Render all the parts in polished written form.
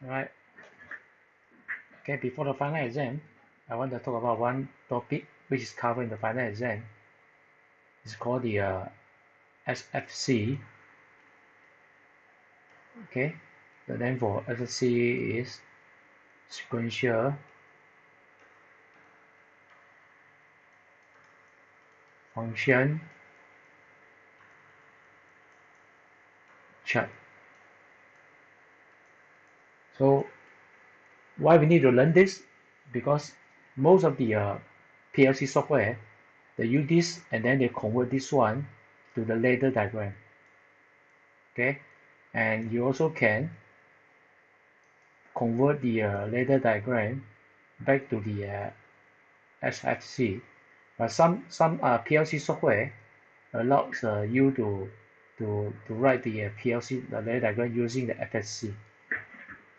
Alright, okay, before the final exam, I want to talk about one topic which is covered in the final exam. It's called the SFC. Okay, the name for SFC is Sequential Function Chart. So why we need to learn this? Because most of the PLC software, they use this and then they convert this one to the ladder diagram. Okay, and you also can convert the ladder diagram back to the SFC. But some PLC software allows you to write the PLC the ladder diagram using the FSC.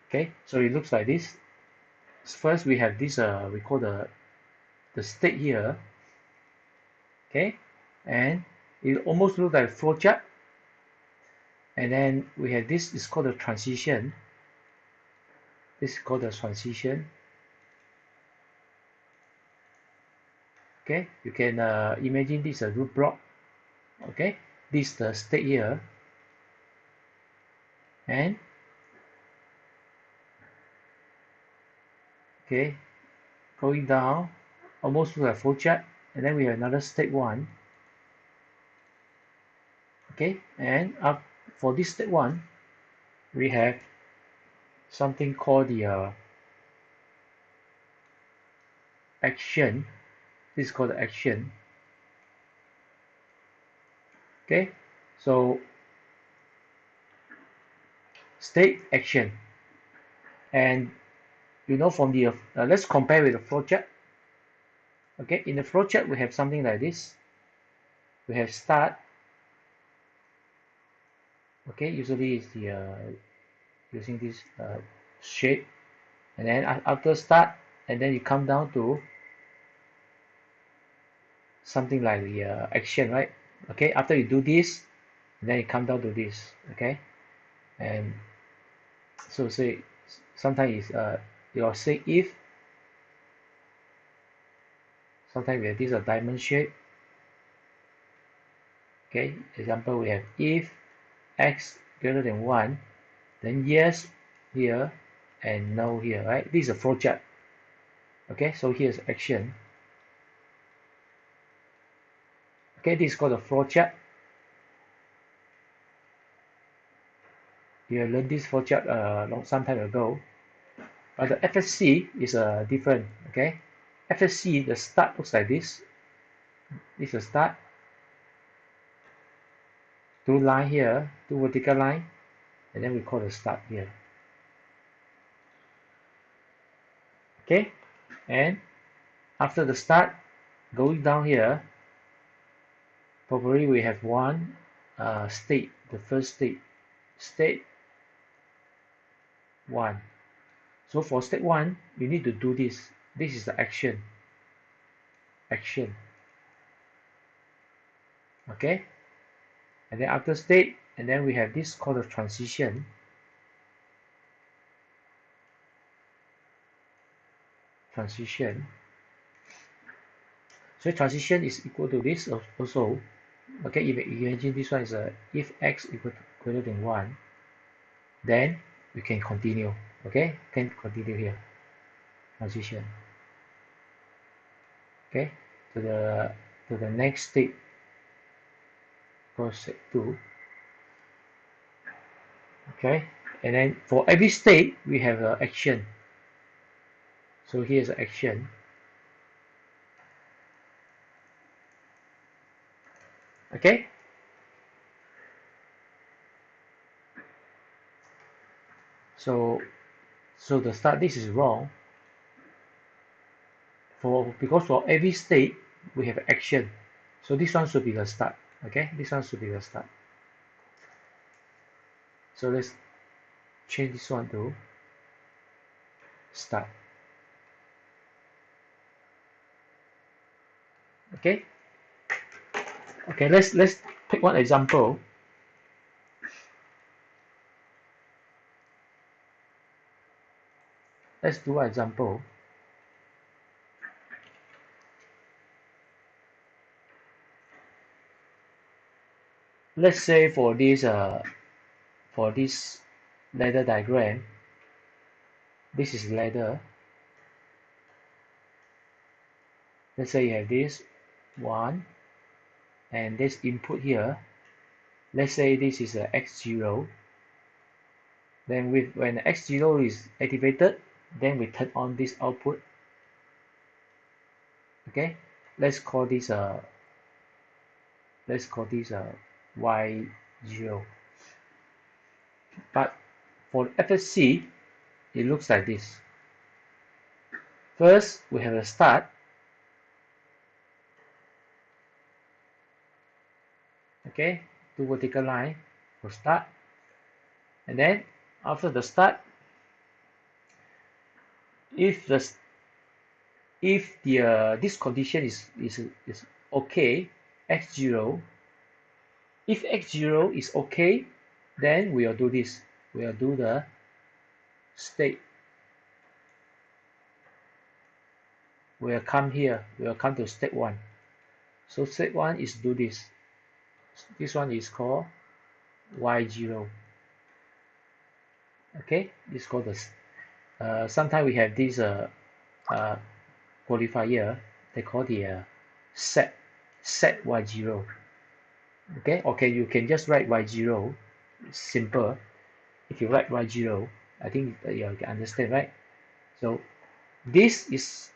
Okay, so it looks like this. First we have this we call the state here. Okay, and it almost looks like a flowchart. And then we have this is called the transition. This is called the transition. Okay, you can imagine this a root block. Okay, this is the state here, and okay, going down almost to a flowchart, and then we have another state one. Okay, and up for this state one, we have something called the action. This is called the action. Okay, so state action, and you know from the let's compare with the flowchart. Okay, in the flowchart we have something like this. We have start. Okay, usually is the using this shape, and then after start, and then you come down to something like the action, right? Okay, after you do this, and then you come down to this. Okay, and so say sometimes you're saying if, sometimes we have this a diamond shape. Okay, example we have if x greater than 1, then yes here and no here, right? This is a flowchart. Okay, so here's action. Okay, this is called a flowchart. You learned this flowchart some time ago, but the FSC is different. Okay, FSC the start looks like this. This is the start. Two line here, two vertical line, and then we call the start here. Okay, and after the start, going down here, probably we have one state, the first state, state 1. So for state 1, you need to do this. This is the action. Action. Okay, and then after state, and then we have this called the transition. Transition. So transition is equal to this also. Okay, if you imagine this one is if x equal to greater than 1, then we can continue. Okay, can continue here. Transition. Okay, to the next state. Called state 2. Okay, and then for every state we have an action. So here's an action. Okay, so the start, this is wrong. Because for every state we have action, so this one should be the start. Okay, this one should be the start. So let's change this one to start. Okay, okay, let's pick one example. let's do an example. Let's say for this ladder diagram, this is ladder. Let's say you have this one and this input here. Let's say this is a x0. Then when x0 is activated, then we turn on this output. Okay, let's call this y0. But for FSC, it looks like this. First, we have a start. Okay, two vertical line for start, and then after the start, if this condition is okay, x0. If x0 is okay, then we will do this. We will do the state. We will come here. We will come to state 1. So state 1 is do this. This one is called y0. Okay, this is called the. Sometimes we have this qualifier. They call the set y0. Okay, you can just write y0. It's simple. If you write y0, I think you can understand, right? So this is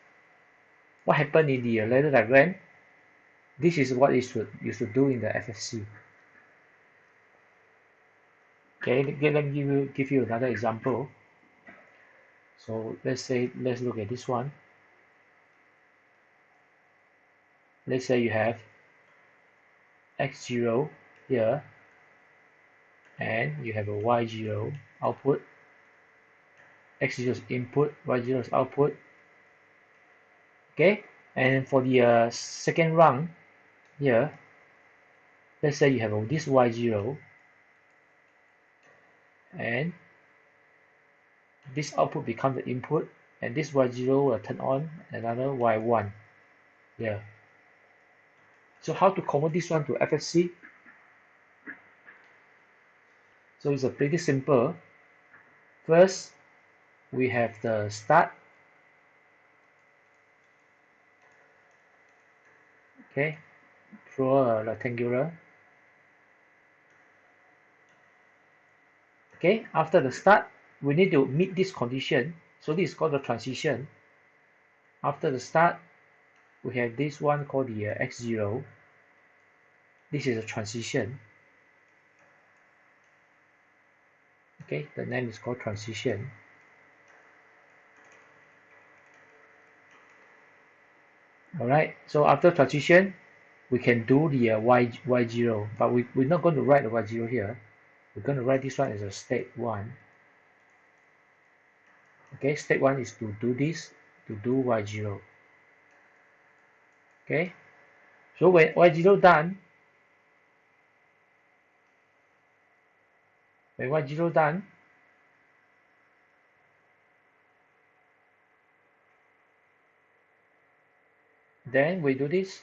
what happened in the ladder diagram. This is what you should do in the SFC. Okay, let me give you another example. So let's look at this one. Let's say you have x0 here, and you have a y0 output. x0 is input, y0 is output. Okay, and for the second rung here, let's say you have this y0, and this output becomes the input, and this y0 will turn on another y1 here. So how to convert this one to FSC? So it's a pretty simple. First, we have the start. Okay, draw a rectangular. Okay, after the start, we need to meet this condition. So this is called the transition. After the start, we have this one called the x0. This is a transition. Okay, the name is called transition. Alright, so after transition, we can do the y0, but we're not going to write the y0 here. We're going to write this one as a state 1. Okay, state 1 is to do this, to do y0. Okay, so when y0 done, then we do this,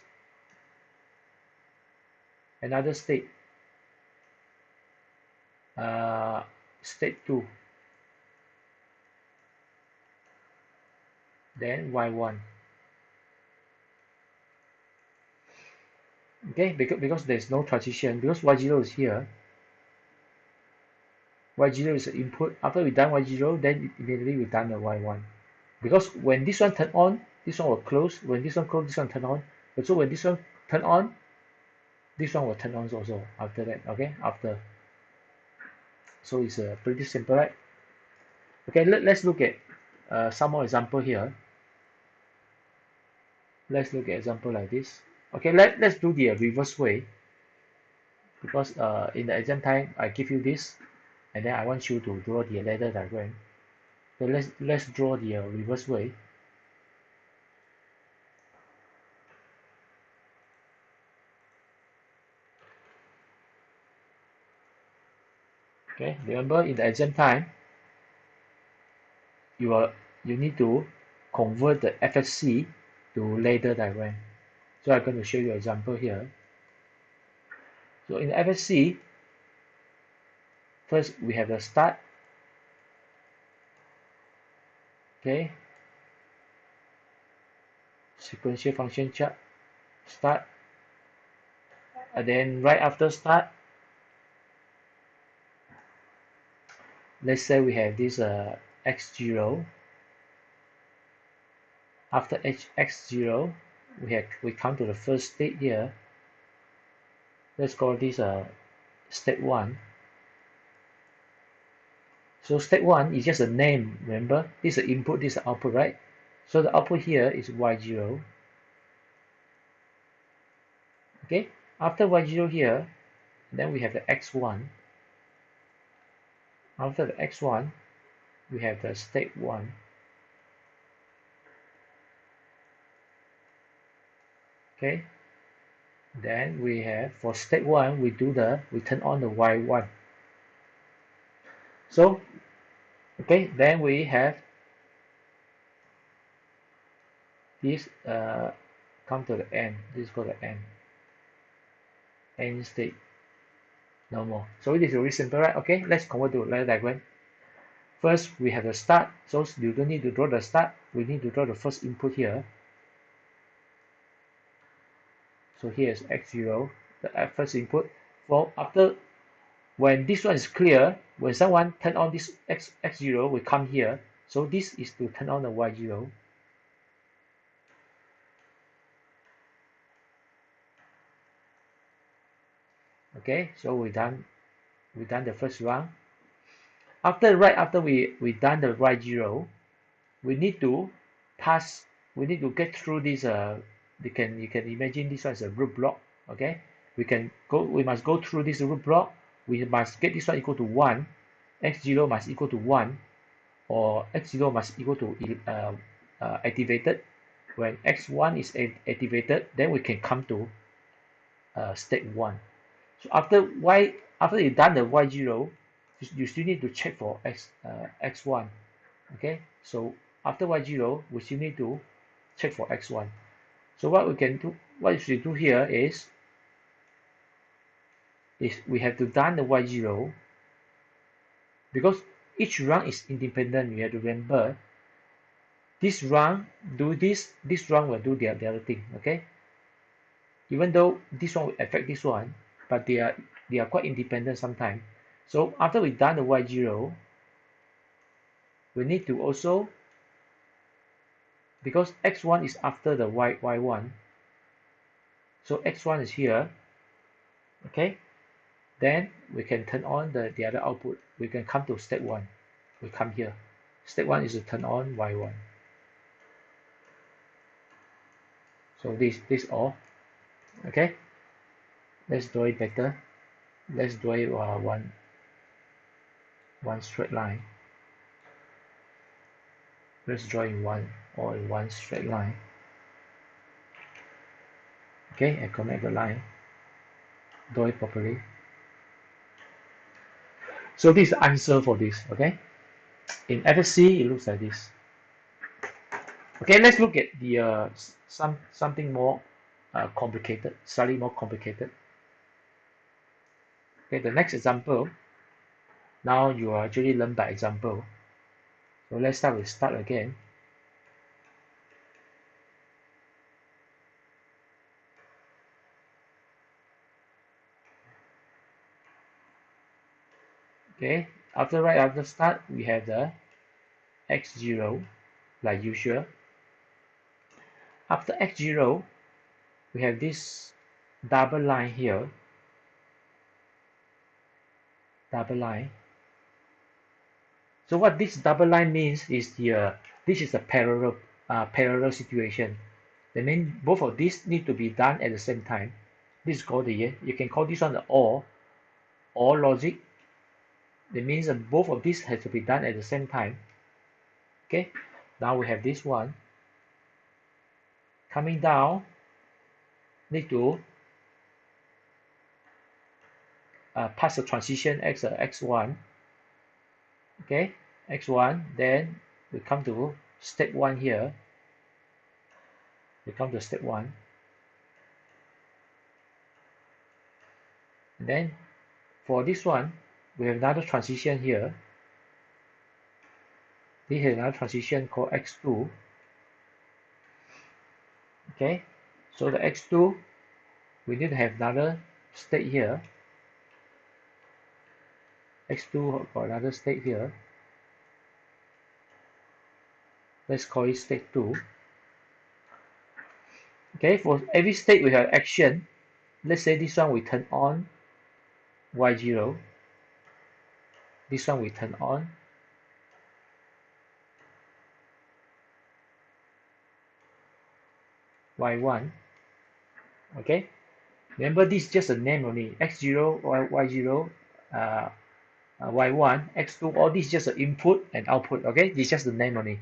another state, state 2, then y1. Okay, because there's no transition, because y0 is here, y0 is the input. After we done y0, then immediately we done the y1. Because when this one turn on, this one will close. When this one close, this one turn on. So when this one turn on, this one will turn on also after that. Okay, after. So it's pretty simple, right? Okay, let's look at some more example here. Let's look at example like this. Okay, let's do the reverse way, because in the exam time I give you this, and then I want you to draw the ladder diagram. So let's draw the reverse way. Okay, remember in the exam time, you will you need to convert the SFC to ladder diagram. So I'm going to show you an example here. So in the SFC, first we have the start. Okay. Sequential function chart, start, and then right after start, let's say we have this x0. After x0, we come to the first state here. Let's call this state 1. So state 1 is just a name, remember? This is the input, this is the output, right? So the output here is y0. Okay, after y0 here, then we have the x1. After the x1, we have the state 1. Okay, then we have for state 1, we turn on the y1. So okay, then we have this come to the end. This is called the end state. No more. So it is very simple, right? Okay, let's convert to ladder diagram. First, we have the start. So you don't need to draw the start. We need to draw the first input here. So here is x0, the first input. For after, when this one is clear, when someone turn on this x0, we come here. So this is to turn on the y0. Okay, so we done the first round. Right after we done the y0, we need to get through this you can imagine this one is a root-block. Okay, we must go through this root-block. We must get this one equal to 1, x0 must equal to 1, or x0 must equal to activated. When x1 is activated, then we can come to state 1. So after you done the y0, you still need to check for x1. Okay, so after y0, we still need to check for x1. So what you should do here is we have to done the y0, because each run is independent. You have to remember, this run do this run will do the other thing. Okay, even though this one will affect this one, but they are quite independent sometimes. So after we done the y0, we need to also, because x1 is after the y1, so x1 is here. Okay, then we can turn on the other output. We can come to state 1. We come here. State 1 is to turn on y1. So this all. Okay, let's draw it better. Let's draw it one straight line. Let's draw in one straight line. Okay, I connect the line. Draw it properly. So this is the answer for this. Okay, in SFC it looks like this. Okay, let's look at the something more complicated, slightly more complicated. Okay, the next example. Now you are actually learn by example. So let's start with start again. Okay, right after start, we have the x0 like usual. After x0, we have this double line here. Double line. So what this double line means is this is a parallel situation. That means both of these need to be done at the same time. This is called you can call this one the OR logic. That means that both of these have to be done at the same time. Okay, now we have this one coming down. Need to pass the transition x1. Okay, x1. Then we come to step 1 here. We come to step 1. And then for this one, we have another transition here. This is another transition called X2. Okay, so the X2, we need to have another state here. X2 got another state here. Let's call it state 2. Okay, for every state we have action. Let's say this one we turn on Y0. This one we turn on Y1. Okay, remember this is just a name only. X0, Y0, Y1, X2, all this is just an input and output. Okay, this is just the name only.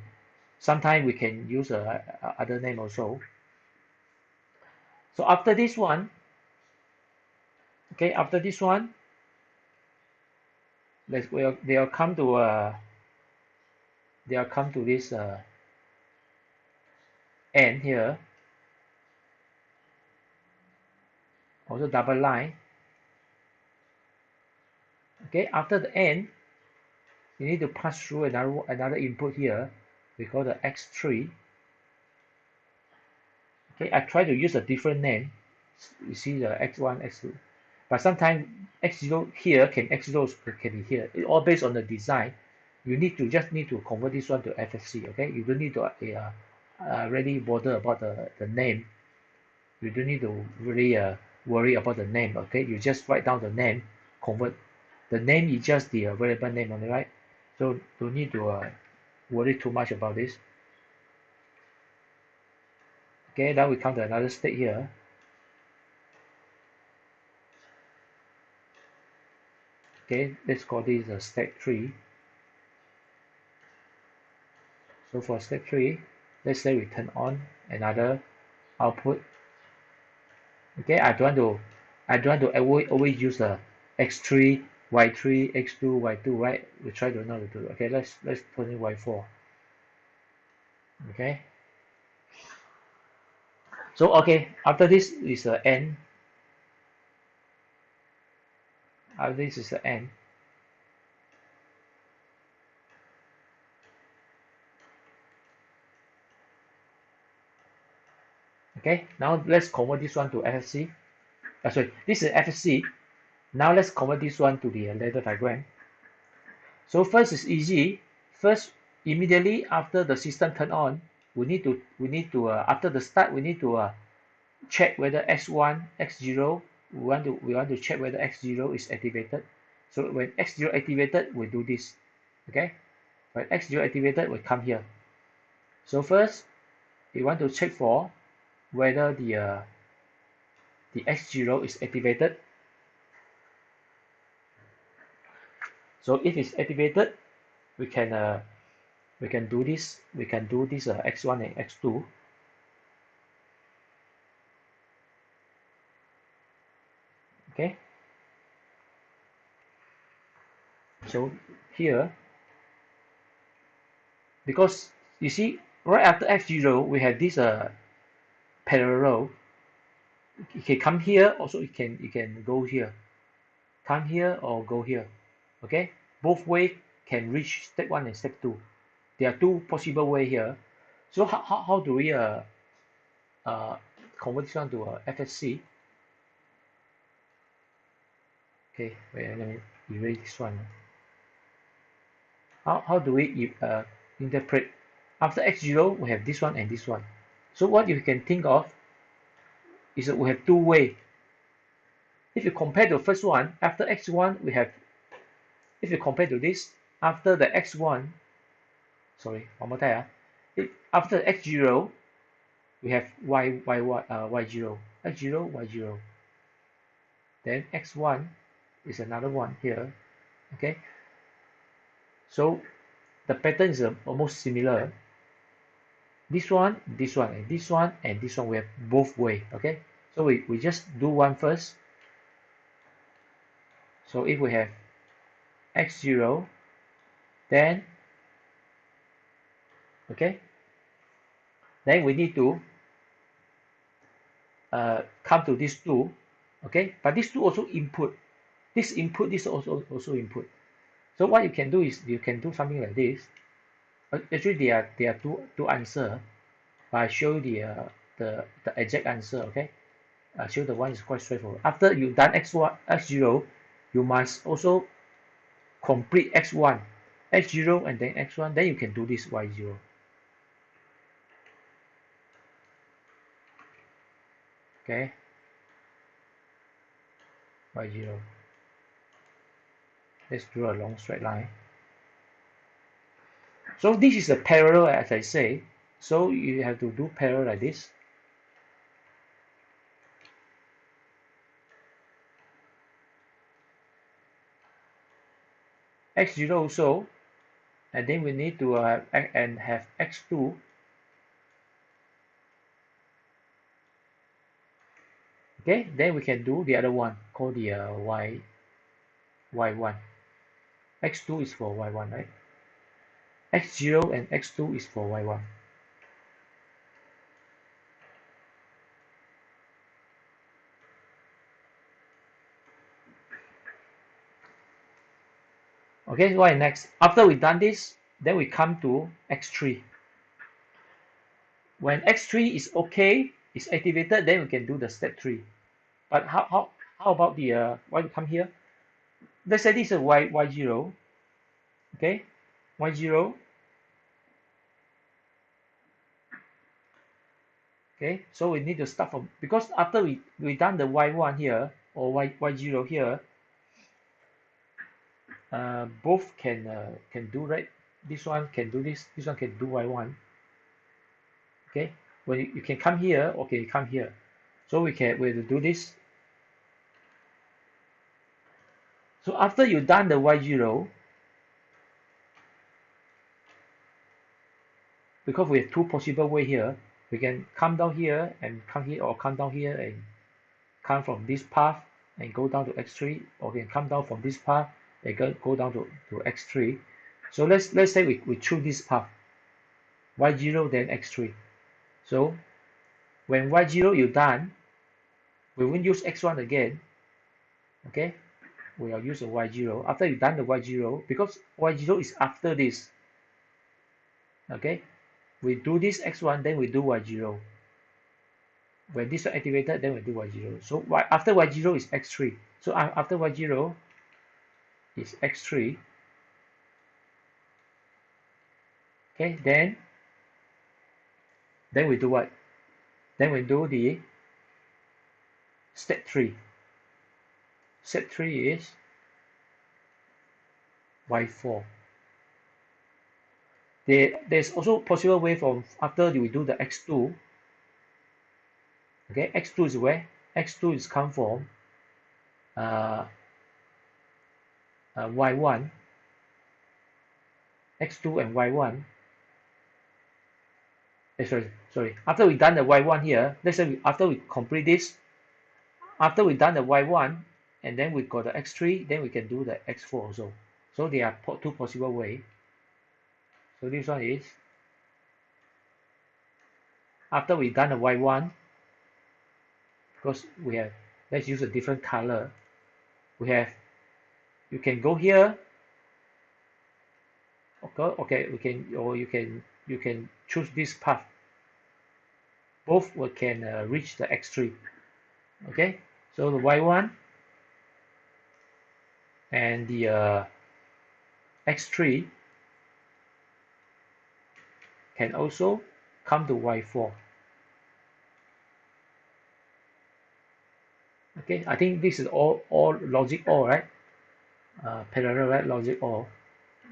Sometimes we can use other name also. So after this one, okay, after this one, they'll come to this end here. Also double line. Okay, after the end, you need to pass through another input here. We call the X3. Okay, I try to use a different name. You see the X1, X2, but sometimes X0 here X0 can be here. It all based on the design. You just need to convert this one to SFC. Okay, you don't need to really bother about the name. You don't need to really worry about the name. Okay, you just write down the name, convert. The name is just the variable name only, right? So don't need to worry too much about this. Okay, now we come to another state here. Okay, let's call this step 3. So for step 3, let's say we turn on another output. Okay, I don't want to always use the X3, Y3, X2, Y2, right? We try to not to do. Okay, let's put in Y4. Okay. So okay, after this is the end. After this is the end. Okay, now let's convert this one to FSC. Sorry, this is FSC. Now let's convert this one to the ladder diagram. So first is easy. First, immediately after the system turn on, we need to after the start we need to check whether X1, X0. We want to check whether X0 is activated. So when X0 activated, we do this. Okay, when X0 activated, we come here. So first, we want to check for whether the X0 is activated. So if it's activated, we can do this. We can do this X1 and X2. Okay. So here, because you see, right after X0, we have this parallel. You can come here. Also, you can go here. Come here or go here. Okay. Both way can reach step 1 and step 2. There are two possible way here. So how do we convert this one to FSC? Okay, wait, let me erase this one. How do we interpret? After X0, we have this one and this one. So what you can think of is that we have two way. If you compare the first one, after X1, we have, if you compare to this, after the X1, sorry, one more time. After X0, we have Y0, X0, Y0. Then X1 is another one here. Okay. So the pattern is almost similar. This one, and this one, and this one, we have both way. Okay. So we just do one first. So if we have X0, then, okay, Then we need to come to this 2, okay? But this 2 also input. This input, this also input. So what you can do is you can do something like this. Actually, there are two answer. But I show you the exact answer, okay? I show the one is quite straightforward. After you done x1, x0, you must also complete x1, x0, and then x1. Then you can do this y0. Okay, y0. Let's draw a long straight line. So this is a parallel, as I say. So you have to do parallel like this. X0 also, and then we need to have x2. Okay, then we can do the other one called the y1. X2 is for y1, right? X0 and x2 is for y1. Okay, what next? After we done this, then we come to x3. When x3 is okay, is activated, then we can do the step 3. But how about the why we come here? Let's say this is y0. Okay, y0. Okay, so we need to start from, because after we done the y1 here or y0 here, both can do, right? This one can do this one can do y1. Okay, when you can come here, okay, come here. So we'll do this. So after you done the y0, because we have two possible way here, we can come down here and come here, or come down here and come from this path and go down to x3, or we can come down from this path and go down to x3. So let's say we choose this path, y0 then x3. So when y0 you done, we won't use x1 again. Okay, we will use a y0 after you done the y0, because y0 is after this. Okay, we do this x1, then we do y0. When this is activated, then we do y0. So after y0 is x3. So after y0 is x3. Okay, then we do what? Then we do the step 3. Step 3 is y4. There's also possible way from after we do the x2. Okay, x2 is where? X2 is come from y1. X2 and y1. Sorry. After we done the y1 here, let's say after we complete this, after we done the y1, and then we got the x3, then we can do the x4 also. So there are two possible way. So this one is after we done the y1, because we have, let's use a different color. We have, you can go here. Okay, you can choose this path. Both can reach the x3. Okay, so the y1 and the x3 can also come to y4. Okay, I think this is all logic all, right? Parallel, right? Logic all.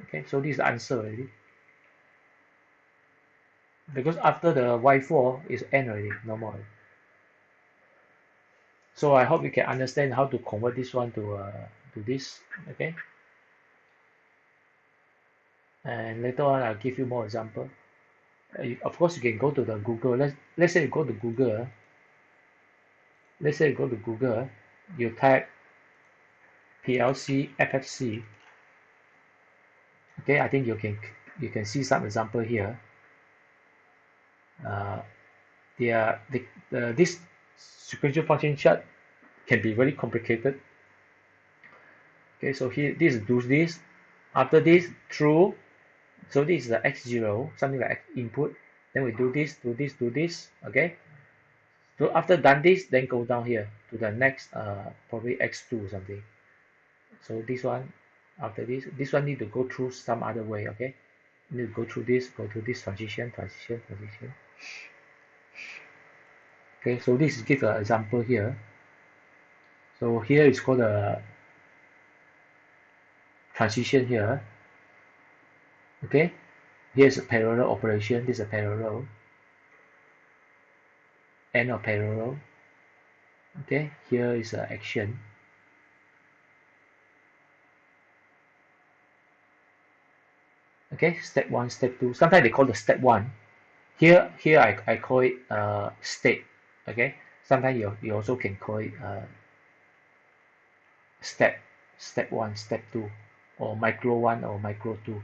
Okay, so this is the answer already. Because after the y4 is n already, no more. So I hope you can understand how to convert this one to this. Okay. And later on I'll give you more example. Of course you can go to the Google. Let's say you go to Google. Let's say you go to Google. You type PLC SFC. Okay, I think you can see some example here. uh, this sequential function chart can be very complicated. Okay, so here this do this, after this true, so this is the x0, something like x input, then we do this, do this, do this. Okay, so after done this, then go down here to the next probably x2 or something. So this one, after this one need to go through some other way. Okay, need to go through this, go to this transition, transition, transition. Okay, so this is give an example here. So here is called a transition here. Okay, here's a parallel operation, this is a parallel, end of parallel. Okay, here is an action. Okay, step 1, step 2, sometimes they call the step 1. Here I call it state. Okay, sometimes you also can call it step 1, step 2, or micro 1 or micro 2.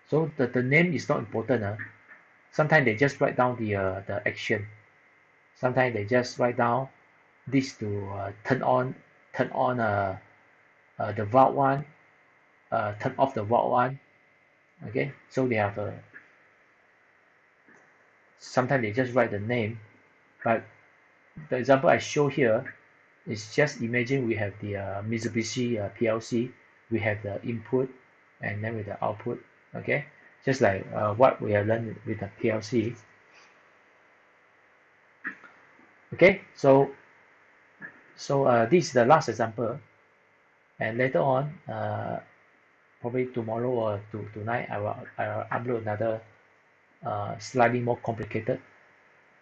So the name is not important. Sometimes they just write down the action. Sometimes they just write down this to turn on the vault one, turn off the vault one. Okay, so they have sometimes they just write the name, but the example I show here is just imagine we have the Mitsubishi PLC, we have the input and then with the output. Okay, just like what we have learned with the PLC. Okay, so this is the last example, and later on probably tomorrow or tonight I will upload another slightly more complicated.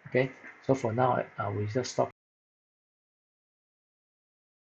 Okay, so for now we just stop